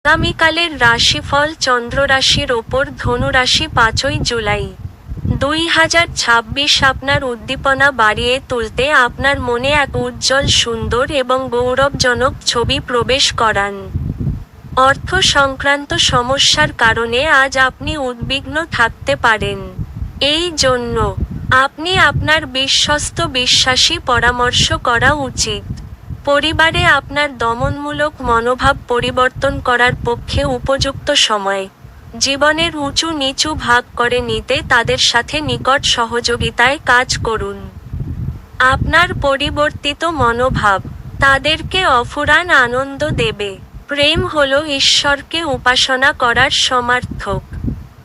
আগামীকালের রাশিফল চন্দ্ররাশির ওপর ধনু রাশি 5ই জুলাই 2026 আপনার উদ্দীপনা বাড়িয়ে তুলতে আপনার মনে এক উজ্জ্বল সুন্দর এবং গৌরবজনক ছবি প্রবেশ করান। অর্থ সংক্রান্ত সমস্যার কারণে আজ আপনি উদ্বিগ্ন থাকতে পারেন। এই জন্য আপনি আপনার বিশ্বস্ত বিশ্বাসী পরামর্শ করা উচিত। পরিবারে আপনার দমনমূলক মনোভাব পরিবর্তন করার পক্ষে উপযুক্ত সময়। জীবনের উঁচু নিচু ভাগ করে নিতে তাদের সাথে নিকট সহযোগিতায় কাজ করুন। আপনার পরিবর্তিত মনোভাব তাদেরকে অফুরান আনন্দ দেবে। প্রেম হলো ঈশ্বরকে উপাসনা করার সমার্থক।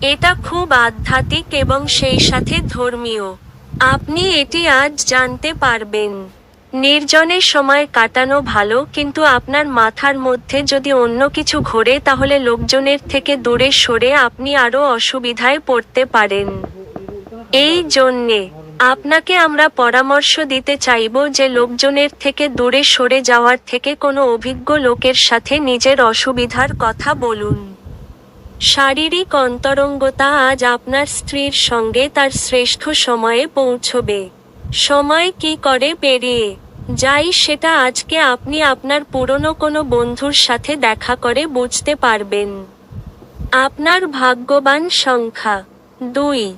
এটা খুব আধ্যাত্মিক এবং সেই সাথে ধর্মীয়। আপনি এটি আজ জানতে পারবেন। নির্জনে সময় কাটানো ভালো, কিন্তু আপনার মাথার মধ্যে যদি অন্য কিছু ঘোরে তাহলে লোকজনের থেকে দূরে সরে আপনি আরও অসুবিধায় পড়তে পারেন। এই জন্যে আপনাকে আমরা পরামর্শ দিতে চাইব যে লোকজনের থেকে দূরে সরে যাওয়ার থেকে কোনো অভিজ্ঞ লোকের সাথে নিজের অসুবিধার কথা বলুন। শারীরিক অন্তরঙ্গতা আজ আপনার স্ত্রীর সঙ্গে তার শ্রেষ্ঠ সময়ে পৌঁছবে। সময় কি করে পেরিয়ে যাই সেটা আজকে আপনি আপনার পুরনো কোনো বন্ধুর সাথে দেখা করে বুঝতে পারবেন। আপনার ভাগ্যবান সংখ্যা 2।